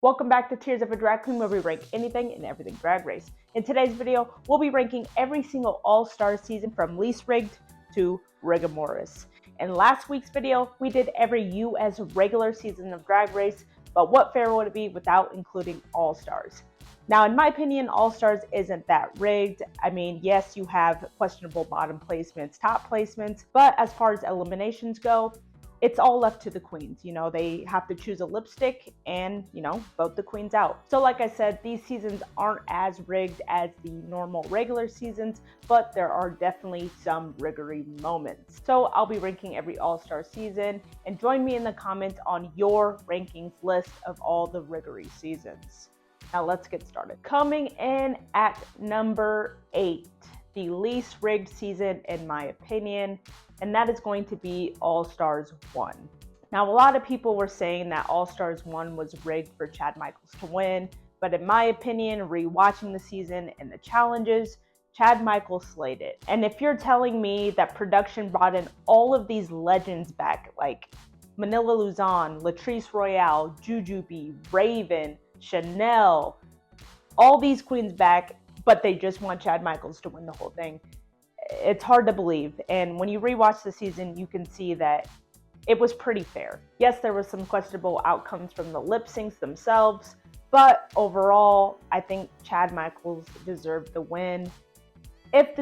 Welcome back to Tears of a Drag Queen, where we rank anything and everything Drag Race. In today's video, we'll be ranking every single All-Star season from least rigged to RIGAMORRIS. In last week's video, we did every US regular season of Drag Race, but what fair would it be without including All-Stars? Now, in my opinion, All-Stars isn't that rigged. I mean, yes, you have questionable bottom placements, top placements, but as far as eliminations go, it's all left to the queens. They have to choose a lipstick and, vote the queens out. So like I said, these seasons aren't as rigged as the normal regular seasons, but there are definitely some riggery moments. So I'll be ranking every All-Star season, and join me in the comments on your rankings list of all the riggery seasons. Now let's get started. Coming in at number 8, the least rigged season in my opinion, and that is going to be All-Stars 1. Now, a lot of people were saying that All-Stars 1 was rigged for Chad Michaels to win, but in my opinion, rewatching the season and the challenges, Chad Michaels slayed it. And if you're telling me that production brought in all of these legends back, like Manila Luzon, Latrice Royale, Jujubee, Raven, Chanel, all these queens back, but they just want Chad Michaels to win the whole thing, it's hard to believe. And when you rewatch the season, you can see that it was pretty fair. Yes, there were some questionable outcomes from the lip syncs themselves, but overall, I think Chad Michaels deserved the win. If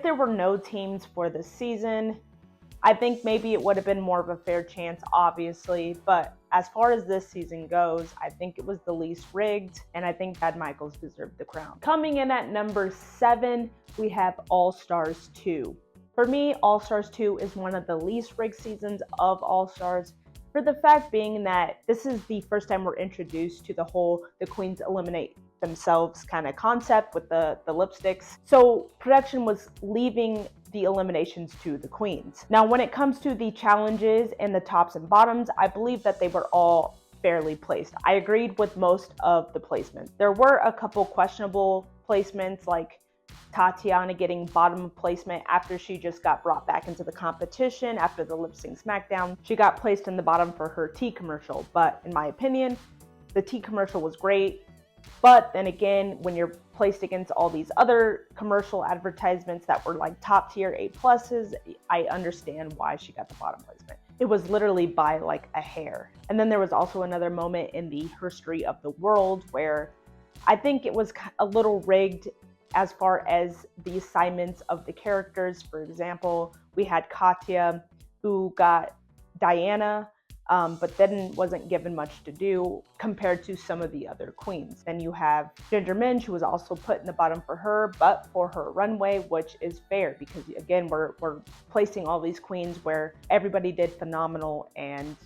there were no teams for this season, I think maybe it would have been more of a fair chance, obviously, but as far as this season goes, I think it was the least rigged, and I think Chad Michaels deserved the crown. Coming in at number 7, we have All-Stars 2. For me, All-Stars 2 is one of the least rigged seasons of All-Stars, for the fact being that this is the first time we're introduced to the queens eliminate themselves kind of concept with the lipsticks. So production was leaving the eliminations to the queens. Now, when it comes to the challenges and the tops and bottoms, I believe that they were all fairly placed. I agreed with most of the placements. There were a couple questionable placements, like Tatiana getting bottom placement after she just got brought back into the competition after the lip sync smackdown. She got placed in the bottom for her tea commercial, but in my opinion, the tea commercial was great. But then again, when you're placed against all these other commercial advertisements that were like top tier A+, I understand why she got the bottom placement. It was literally by like a hair. And then there was also another moment in the history of the world where I think it was a little rigged as far as the assignments of the characters. For example, we had Katya, who got Diana, but then wasn't given much to do compared to some of the other queens. Then you have Ginger Minj, who was also put in the bottom for her, but for her runway, which is fair because again, we're placing all these queens where everybody did phenomenal and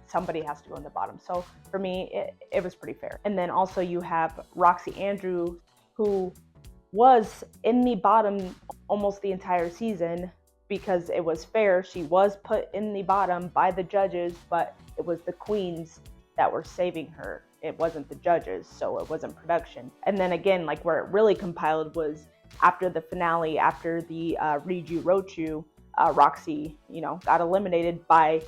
somebody has to go in the bottom. So for me, it was pretty fair. And then also you have Roxy Andrew, who was in the bottom almost the entire season, because it was fair. She was put in the bottom by the judges, but it was the queens that were saving her. It wasn't the judges, so it wasn't production. And then again, like where it really compiled was after the finale, after the Riju Rochu, Roxy, got eliminated by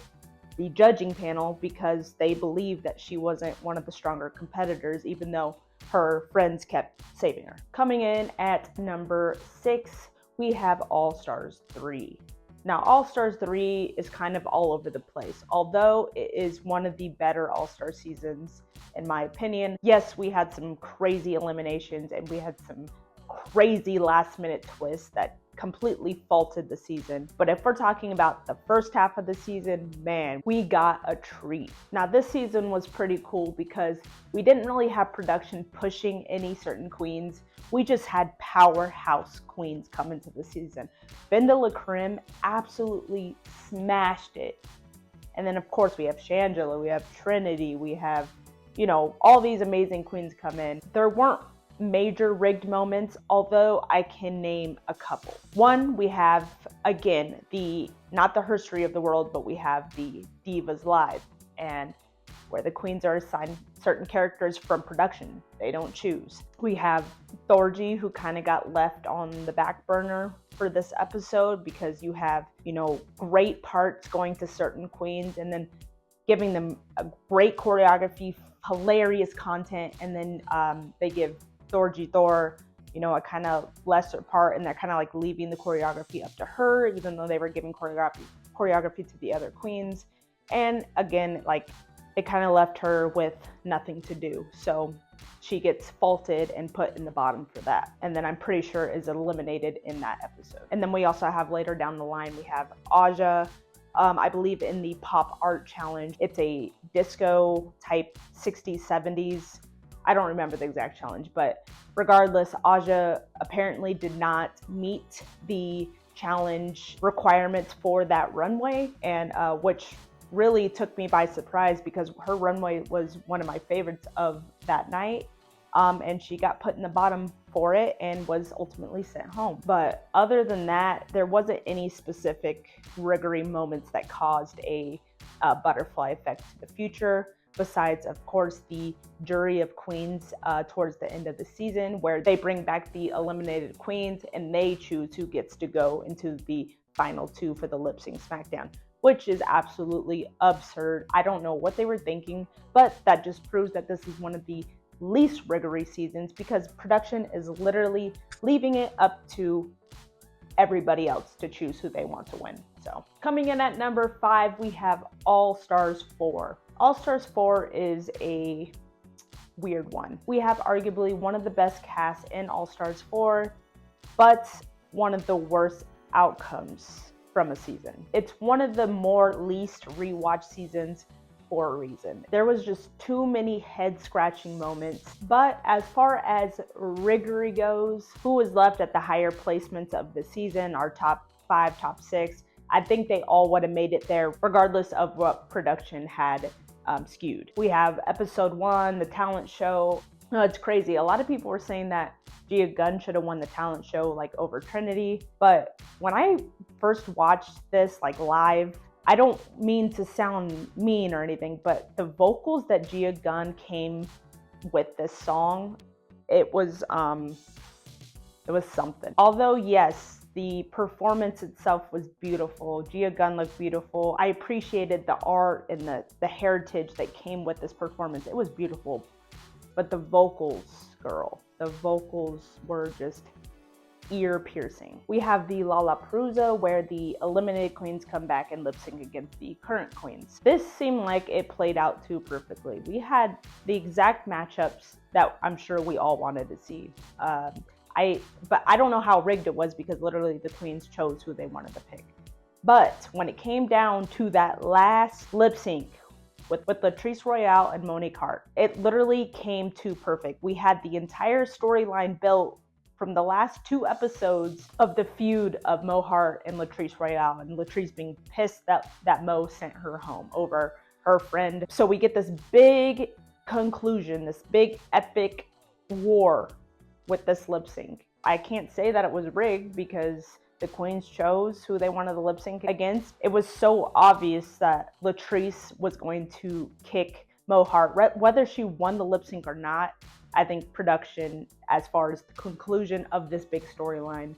the judging panel because they believed that she wasn't one of the stronger competitors, even though her friends kept saving her. Coming in at number 6, we have All-Stars 3. Now, All-Stars 3 is kind of all over the place, although it is one of the better All-Star seasons, in my opinion. Yes, we had some crazy eliminations and we had some crazy last-minute twists that completely faulted the season. But if we're talking about the first half of the season, man, we got a treat. Now, this season was pretty cool because we didn't really have production pushing any certain queens. We just had powerhouse queens come into the season. Binda La Creme absolutely smashed it. And then, of course, we have Shangela, we have Trinity, we have, all these amazing queens come in. There weren't major rigged moments, although I can name a couple. One, we have, again, not the history of the world, but we have the Divas Live, and where the queens are assigned certain characters from production. They don't choose. We have Thorgy, who kind of got left on the back burner for this episode because you have, great parts going to certain queens, and then giving them a great choreography, hilarious content, and then they give Thor, a kind of lesser part, and they're kind of like leaving the choreography up to her, even though they were giving choreography to the other queens. And again, like, it kind of left her with nothing to do. So she gets faulted and put in the bottom for that. And then I'm pretty sure is eliminated in that episode. And then we also have later down the line, we have Aja. I believe in the pop art challenge. It's a disco type 60s, 70s. I don't remember the exact challenge, but regardless, Aja apparently did not meet the challenge requirements for that runway, and which really took me by surprise because her runway was one of my favorites of that night. And she got put in the bottom for it and was ultimately sent home. But other than that, there wasn't any specific riggery moments that caused a butterfly effect to the future, besides, of course, the jury of queens towards the end of the season, where they bring back the eliminated queens and they choose who gets to go into the final two for the lip sync SmackDown, which is absolutely absurd. I don't know what they were thinking, but that just proves that this is one of the least riggery seasons, because production is literally leaving it up to everybody else to choose who they want to win. So coming in at number 5, we have All Stars 4. All Stars 4 is a weird one. We have arguably one of the best casts in All Stars 4, but one of the worst outcomes from a season. It's one of the more least rewatched seasons for a reason. There was just too many head-scratching moments. But as far as riggery goes, who was left at the higher placements of the season, our top 5, top 6, I think they all would have made it there regardless of what production had skewed. We have episode 1, the talent show. It's crazy. A lot of people were saying that Gia Gunn should have won the talent show like over Trinity. But when I first watched this like live, I don't mean to sound mean or anything, but the vocals that Gia Gunn came with this song, it was something. Although yes, the performance itself was beautiful. Gia Gunn looked beautiful. I appreciated the art and the heritage that came with this performance. It was beautiful. But the vocals, girl, the vocals were just ear-piercing. We have the Lollapalooza, where the eliminated queens come back and lip sync against the current queens. This seemed like it played out too perfectly. We had the exact matchups that I'm sure we all wanted to see. But I don't know how rigged it was, because literally the queens chose who they wanted to pick. But when it came down to that last lip sync with Latrice Royale and Monique Hart, it literally came too perfect. We had the entire storyline built from the last 2 episodes of the feud of Mo Hart and Latrice Royale, and Latrice being pissed that Mo sent her home over her friend. So we get this big conclusion, this big epic war with this lip sync. I can't say that it was rigged, because the queens chose who they wanted to lip sync against. It was so obvious that Latrice was going to kick Mo Hart, whether she won the lip sync or not. I think production, as far as the conclusion of this big storyline,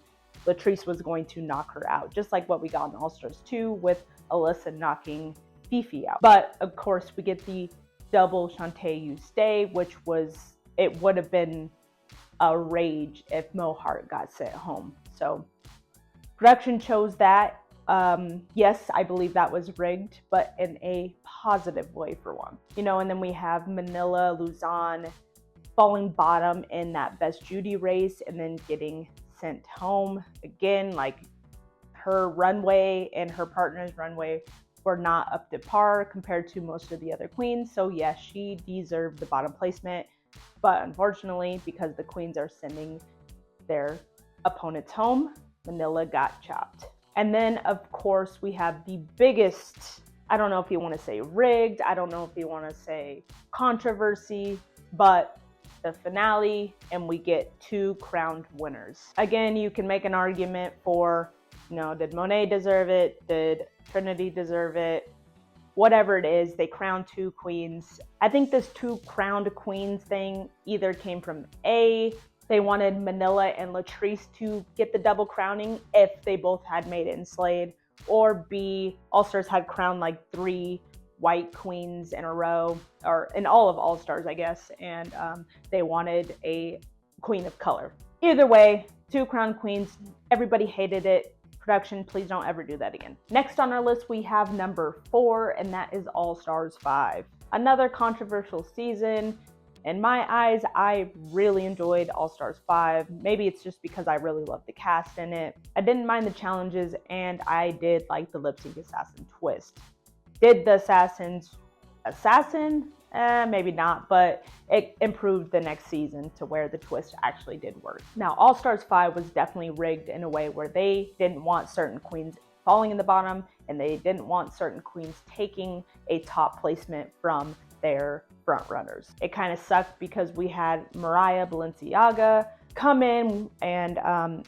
Latrice was going to knock her out, just like what we got in All Stars 2 with Alyssa knocking Fifi out. But of course, we get the double Shantae You Stay, which it would have been a rage if Mo Hart got sent home. So production chose that. Yes, I believe that was rigged, but in a positive way for one. And then we have Manila Luzon falling bottom in that Best Judy race and then getting sent home. Again, like, her runway and her partner's runway were not up to par compared to most of the other queens. So yes, she deserved the bottom placement. But unfortunately, because the queens are sending their opponents home, Manila got chopped. And then, of course, we have the biggest, I don't know if you want to say rigged, I don't know if you want to say controversy, but the finale, and we get 2 crowned winners. Again, you can make an argument for, did Monet deserve it? Did Trinity deserve it? Whatever it is, they crowned 2 queens. I think this 2 crowned queens thing either came from A, they wanted Manila and Latrice to get the double crowning if they both had made it and slayed, or B, All Stars had crowned like 3 white queens in a row, or in all of All Stars, I guess, and they wanted a queen of color. Either way, 2 crowned queens, everybody hated it. Production, please don't ever do that again. Next on our list, we have number 4, and that is All Stars 5. Another controversial season. In my eyes, I really enjoyed All Stars 5. Maybe it's just because I really loved the cast in it. I didn't mind the challenges, and I did like the lip sync assassin twist. Did the assassin? Maybe not, but it improved the next season to where the twist actually did work. Now, All Stars 5 was definitely rigged in a way where they didn't want certain queens falling in the bottom, and they didn't want certain queens taking a top placement from their front runners. It kind of sucked because we had Mariah Balenciaga come in and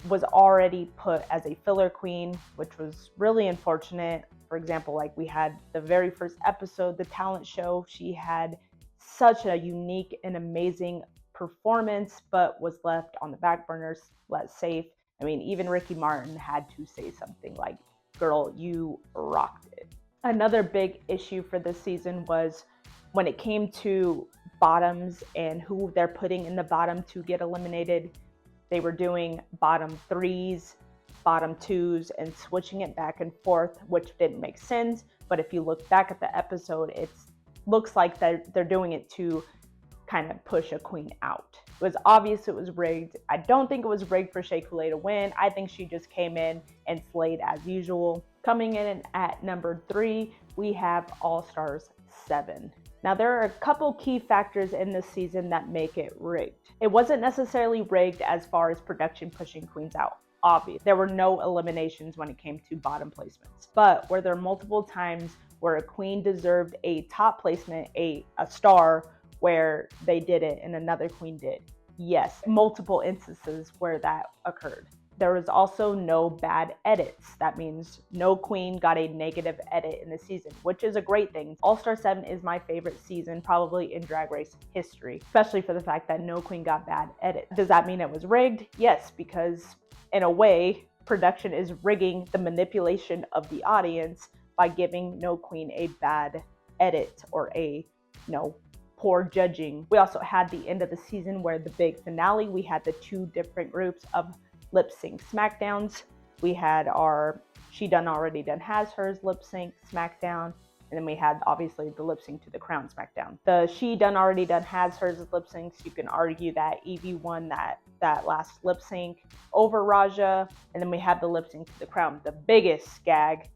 was already put as a filler queen, which was really unfortunate. For example, like we had the very first episode, the talent show, she had such a unique and amazing performance, but was left on the back burners, let safe. I mean, even Ricky Martin had to say something like, girl, you rocked it. Another big issue for this season was when it came to bottoms and who they're putting in the bottom to get eliminated. They were doing bottom 3s, bottom 2s, and switching it back and forth, which didn't make sense. But if you look back at the episode, it looks like they're doing it to kind of push a queen out. It was obvious it was rigged. I don't think it was rigged for Shea Coulee to win. I think she just came in and slayed as usual. Coming in at number 3, we have All Stars 7. Now, there are a couple key factors in this season that make it rigged. It wasn't necessarily rigged as far as production pushing queens out. Obvious. There were no eliminations when it came to bottom placements. But were there multiple times where a queen deserved a top placement, a star, where they did it and another queen did? Yes, multiple instances where that occurred. There was also no bad edits. That means no queen got a negative edit in the season, which is a great thing. All Star 7 is my favorite season, probably in Drag Race history, especially for the fact that no queen got bad edits. Does that mean it was rigged? Yes, because in a way, production is rigging the manipulation of the audience by giving no queen a bad edit or a, poor judging. We also had the end of the season where the big finale, we had the 2 different groups of lip sync smackdowns. We had our She Done Already Done Has Hers lip sync smackdown, and then we had obviously the lip sync to the crown smackdown. The She Done Already Done Has Hers lip syncs, you can argue that Evie won that last lip sync over Raja, and then we had the lip sync to the crown. The biggest gag,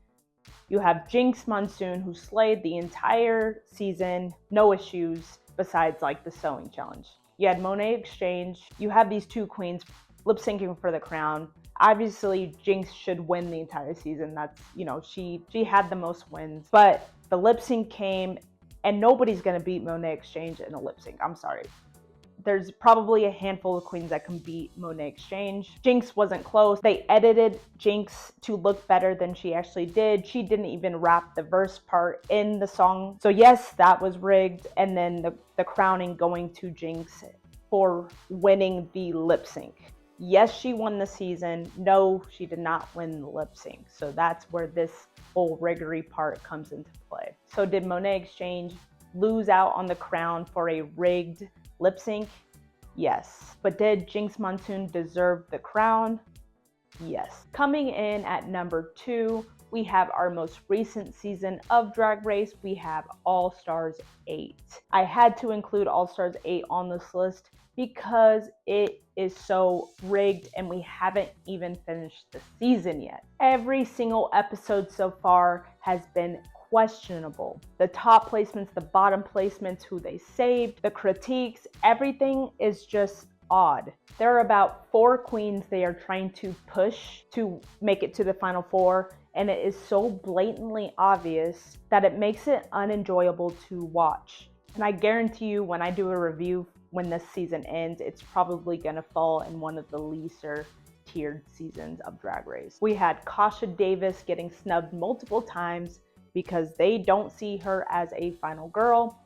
you have Jinx Monsoon, who slayed the entire season, no issues besides like the sewing challenge. You had Monet Exchange. You have these 2 queens lip syncing for the crown. Obviously, Jinx should win the entire season. That's, she had the most wins. But the lip sync came, and nobody's gonna beat Monet Exchange in a lip sync. I'm sorry. There's probably a handful of queens that can beat Monet Exchange. Jinx wasn't close. They edited Jinx to look better than she actually did. She didn't even rap the verse part in the song. So yes, that was rigged. And then the crowning going to Jinx for winning the lip sync. Yes, she won the season. No, she did not win the lip sync. So that's where this whole riggery part comes into play. So did Monet Exchange lose out on the crown for a rigged lip sync? Yes. But did Jinx Monsoon deserve the crown? Yes. Coming in at number 2, we have our most recent season of Drag Race. We have All Stars 8. I had to include All Stars 8 on this list because it is so rigged and we haven't even finished the season yet. Every single episode so far has been questionable. The top placements, the bottom placements, who they saved, the critiques, everything is just odd. There are about 4 queens they are trying to push to make it to the final 4, and it is so blatantly obvious that it makes it unenjoyable to watch. And I guarantee you, when I do a review when this season ends, it's probably gonna fall in one of the lesser tiered seasons of Drag Race. We had Kasha Davis getting snubbed multiple times because they don't see her as a final girl.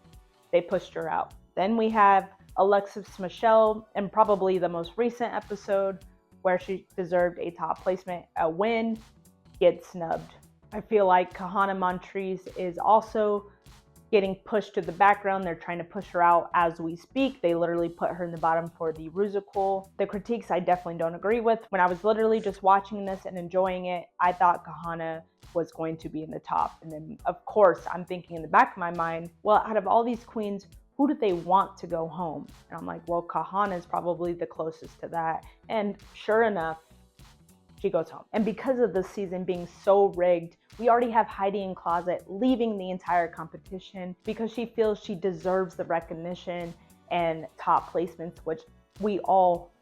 They pushed her out. Then we have Alexis Michelle, and probably the most recent episode where she deserved a top placement, a win, gets snubbed. I feel like Kahana Montrese is also getting pushed to the background. They're trying to push her out as we speak. They literally put her in the bottom for the Rupaul. The critiques I definitely don't agree with. When I was literally just watching this and enjoying it, I thought Kahana was going to be in the top. And then, of course, I'm thinking in the back of my mind, well, out of all these queens, who do they want to go home? And I'm like, well, Kahana is probably the closest to that. And sure enough, she goes home. And because of the season being so rigged, we already have Heidi in closet leaving the entire competition because she feels she deserves the recognition and top placements, which we all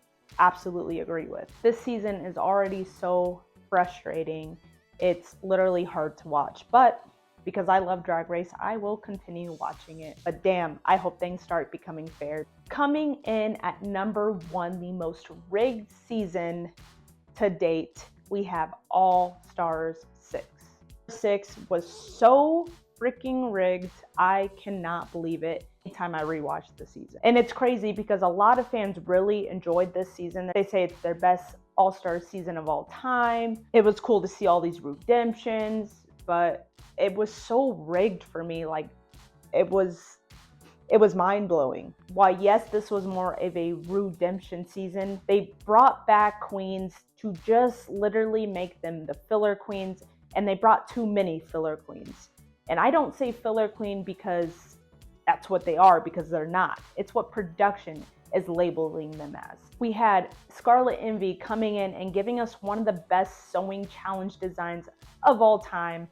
absolutely agree with. This season is already so frustrating. It's literally hard to watch, but because I love Drag Race, I will continue watching it. But damn, I hope things start becoming fair. Coming in at number 1, the most rigged season to date, we have All Stars 6. 6 was so freaking rigged. I cannot believe it anytime I rewatch the season. And it's crazy because a lot of fans really enjoyed this season. They say it's their best All-Star season of all time. It was cool to see all these redemptions, but it was so rigged for me. Like, it was mind-blowing. While yes, this was more of a redemption season, they brought back queens to just literally make them the filler queens, and they brought too many filler queens. And I don't say filler queen because that's what they are, because they're not. It's what production is labeling them as. We had Scarlet Envy coming in and giving us one of the best sewing challenge designs of all time,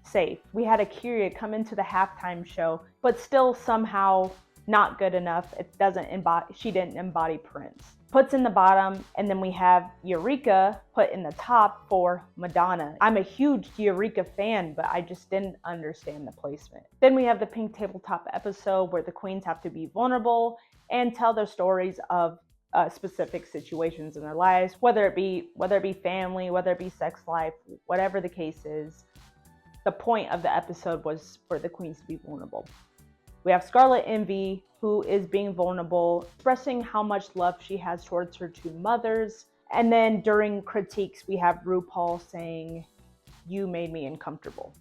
Safe. We had Akira come into the halftime show, but still somehow not good enough. It doesn't embody, she didn't embody Prince. Puts in the bottom, and then we have Eureka put in the top for Madonna. I'm a huge Eureka fan, but I just didn't understand the placement. Then we have the pink tabletop episode where the queens have to be vulnerable and tell their stories of specific situations in their lives, whether it be family, whether it be sex life, whatever the case is. The point of the episode was for the queens to be vulnerable. We have Scarlet Envy, who is being vulnerable, expressing how much love she has towards her 2 mothers. And then during critiques, we have Rupaul saying, "You made me uncomfortable."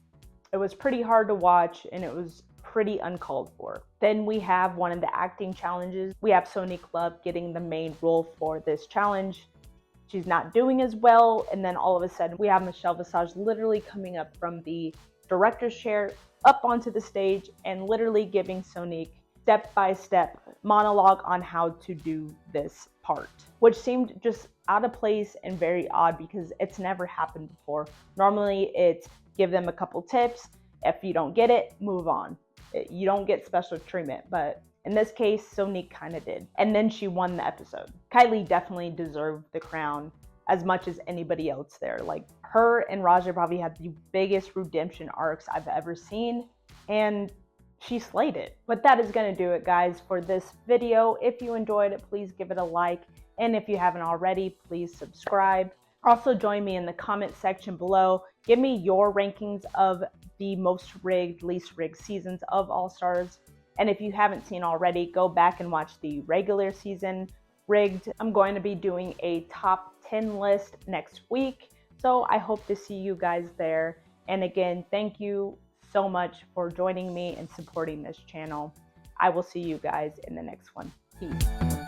It was pretty hard to watch, and it was pretty uncalled for. Then we have one of the acting challenges. We have Sonique Love getting the main role for this challenge. She's not doing as well, and then all of a sudden we have Michelle Visage literally coming up from the director's chair up onto the stage and literally giving Sonique step-by-step monologue on how to do this part, which seemed just out of place and very odd because it's never happened before. Normally it's give them a couple tips, if you don't get it, move on. You don't get special treatment, but in this case, Sonique kind of did. And then she won the episode. Kylie definitely deserved the crown as much as anybody else there. Like, her and Raja probably had the biggest redemption arcs I've ever seen, and she slayed it. But that is going to do it, guys, for this video. If you enjoyed it, please give it a like. And if you haven't already, please subscribe. Also, join me in the comment section below. Give me your rankings of the most rigged, least rigged seasons of All Stars. And if you haven't seen already, go back and watch the regular season rigged. I'm going to be doing a top 10 list next week. So I hope to see you guys there. And again, thank you so much for joining me and supporting this channel. I will see you guys in the next one. Peace.